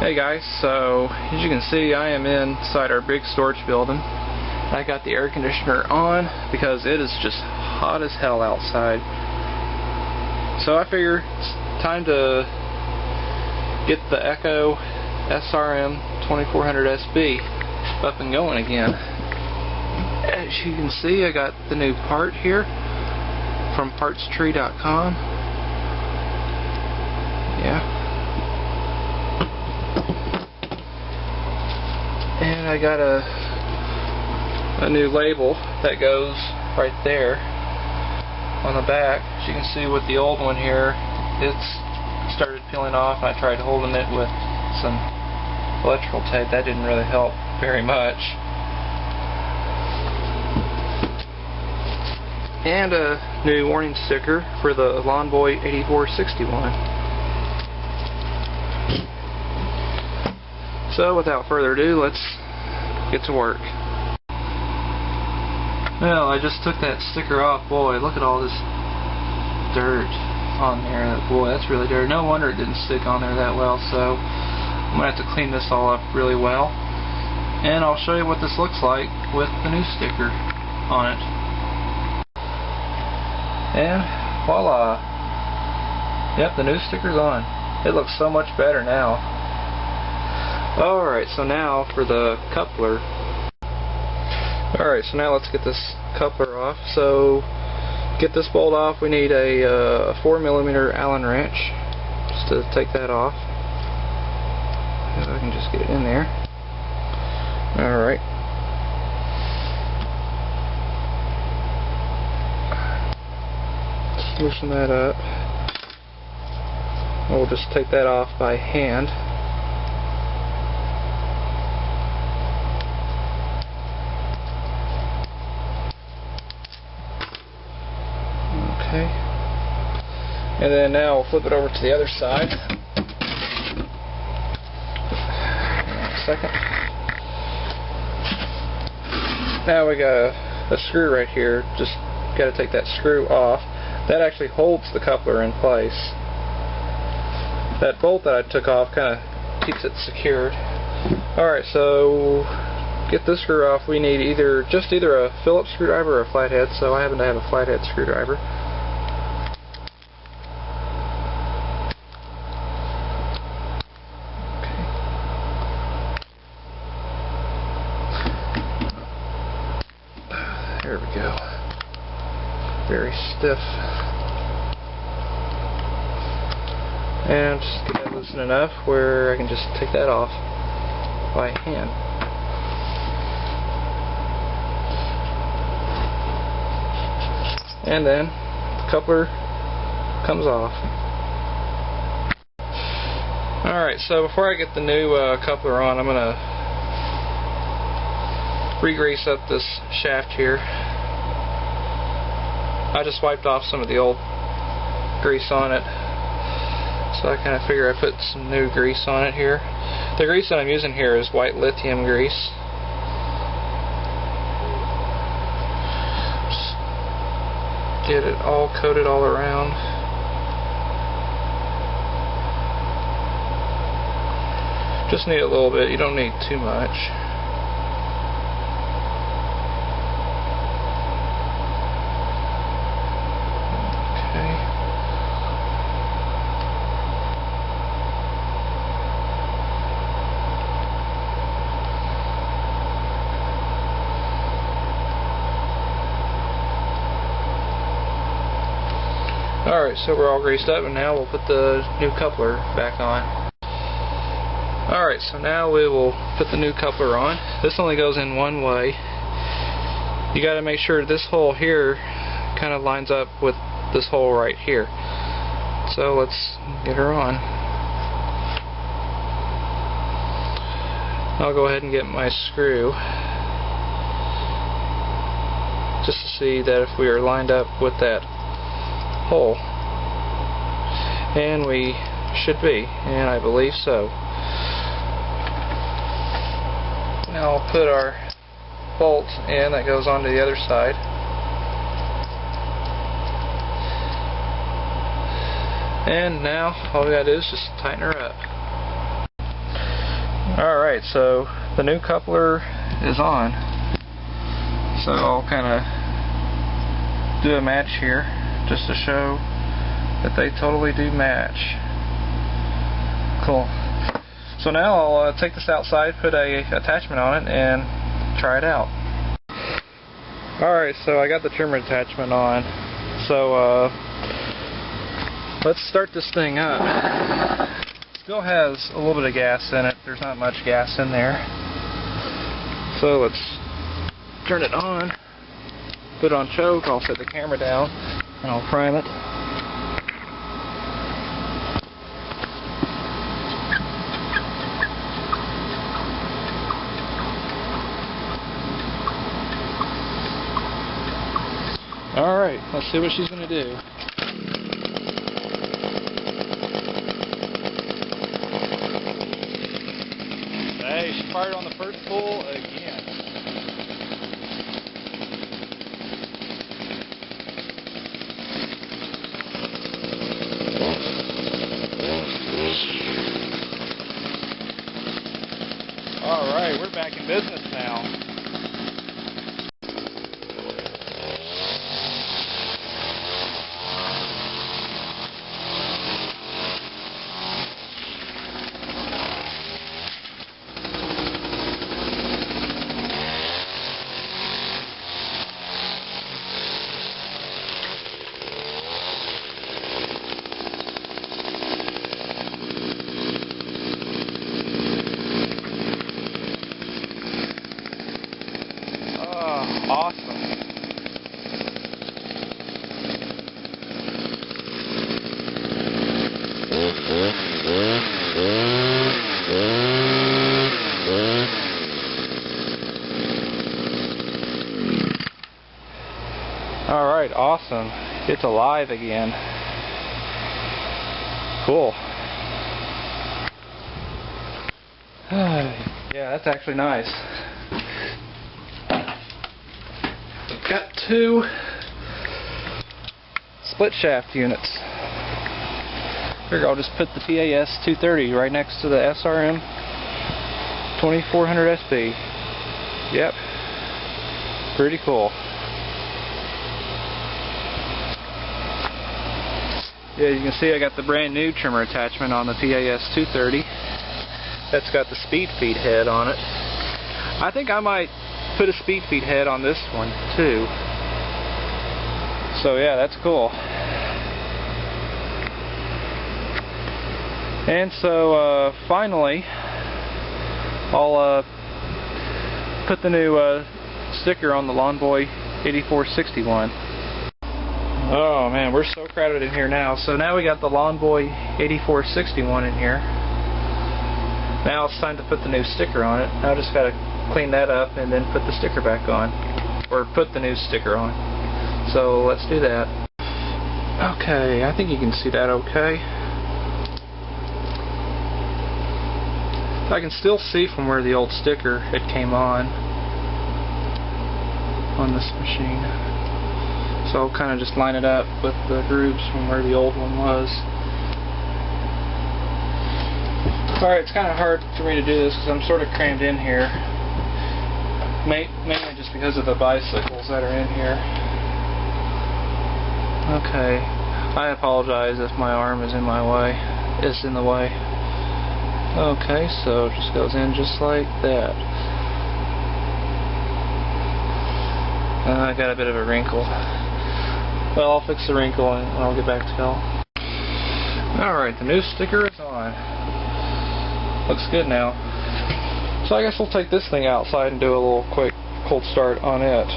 Hey guys, so as you can see I am inside our big storage building. I got the air conditioner on because it is just hot as hell outside. So I figure it's time to get the Echo SRM 2400SB up and going again. As you can see, I got the new part here from partstree.com. Yeah. And I got a new label that goes right there on the back. As you can see with the old one here, it's started peeling off, and I tried holding it with some electrical tape. That didn't really help very much. And a new warning sticker for the Lawnboy 8461. So without further ado, let's get to work. Well, I just took that sticker off. Boy, look at all this dirt on there. Boy, that's really dirty. No wonder it didn't stick on there that well. So I'm going to have to clean this all up really well. And I'll show you what this looks like with the new sticker on it. And voila! Yep, the new sticker's on. It looks so much better now. Alright, so now for the coupler. Alright, so now let's get this coupler off. So, get this bolt off, we need a 4mm Allen wrench just to take that off. If I can just get it in there. Alright. Loosen that up. We'll just take that off by hand. Okay. And then now we'll flip it over to the other side. Second. Now we got a screw right here. Just got to take that screw off. That actually holds the coupler in place. That bolt that I took off kind of keeps it secured. Alright, so get this screw off. We need either a Phillips screwdriver or a flathead, so I happen to have a flathead screwdriver. There we go. Very stiff. And just get that loosened enough where I can just take that off by hand. And then the coupler comes off. Alright, so before I get the new coupler on, I'm going to re-grease up this shaft here. I just wiped off some of the old grease on it, so I kind of figure I put some new grease on it here. The grease that I'm using here is white lithium grease. Just get it all coated all around. Just need a little bit, you don't need too much. Alright, so we're all greased up, and now we'll put the new coupler back on. Alright, so now we will put the new coupler on. This only goes in one way. You gotta make sure this hole here kind of lines up with this hole right here. So let's get her on. I'll go ahead and get my screw just to see that if we are lined up with that hole, and we should be, and I believe so. Now I'll put our bolt in that goes onto the other side. And now all we gotta do is just tighten her up. Alright, so the new coupler is on. So I'll kind of do a match here just to show that they totally do match. Cool. So now I'll take this outside, put a attachment on it, and try it out. Alright, so I got the trimmer attachment on. So let's start this thing up. Still has a little bit of gas in it. There's not much gas in there. So let's turn it on, put it on choke. I'll set the camera down and I'll prime it. Alright, let's see what she's going to do. Hey, she fired on the first pull again. Alright, we're back in business now. Awesome. Alright, awesome. It's alive again. Cool. Yeah, that's actually nice. Got two split shaft units. Here, I'll just put the PAS 230 right next to the SRM 2400SB. Yep. Pretty cool. Yeah, you can see I got the brand new trimmer attachment on the PAS 230. That's got the speed feed head on it. I think I might put a speed feed head on this one too. So yeah, that's cool. And so finally I'll put the new sticker on the Lawnboy 8461. Oh man, we're so crowded in here now. So now we got the Lawnboy 8461 in here. Now it's time to put the new sticker on it. Now I just gotta clean that up and then put the sticker back on, or put the new sticker on. So let's do that. Okay, I think you can see that okay. I can still see from where the old sticker it came on this machine. So I'll kind of just line it up with the grooves from where the old one was. Alright, it's kind of hard for me to do this because I'm sort of crammed in here. Mainly just because of the bicycles that are in here. Okay, I apologize if my arm is in my way. It's in the way. Okay, so it just goes in just like that. I got a bit of a wrinkle. Well, I'll fix the wrinkle and I'll get back to y'all. Alright, the new sticker is on. Looks good now. So I guess we'll take this thing outside and do a little quick cold start on it.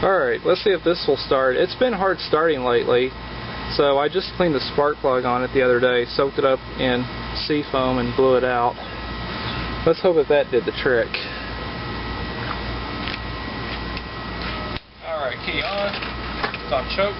Alright, let's see if this will start. It's been hard starting lately, so I just cleaned the spark plug on it the other day, soaked it up in sea foam and blew it out. Let's hope that did the trick. Alright, key on. It's on choke.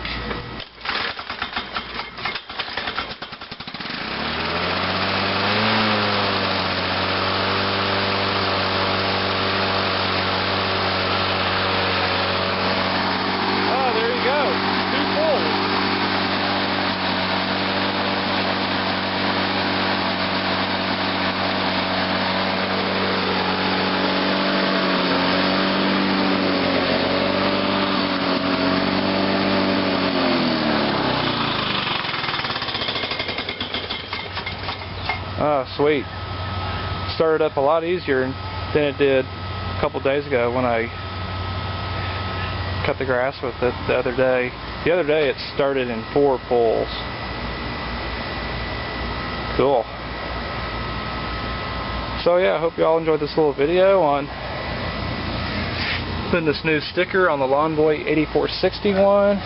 Oh, sweet. Started up a lot easier than it did a couple days ago when I cut the grass with it the other day. The other day it started in 4 pulls. Cool. So yeah, I hope y'all enjoyed this little video on putting this new sticker on the Lawnboy 8461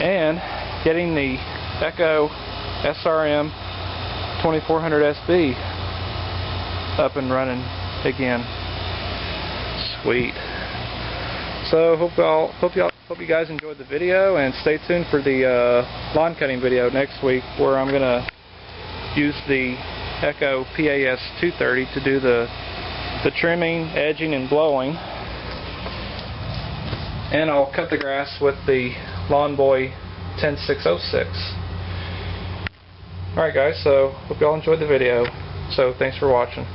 and getting the Echo SRM 2400SB up and running again. Sweet. So hope you guys enjoyed the video, and stay tuned for the lawn cutting video next week, where I'm gonna use the Echo PAS 230 to do the trimming, edging, and blowing, and I'll cut the grass with the Lawnboy 10606. Alright guys, so hope y'all enjoyed the video. So thanks for watching.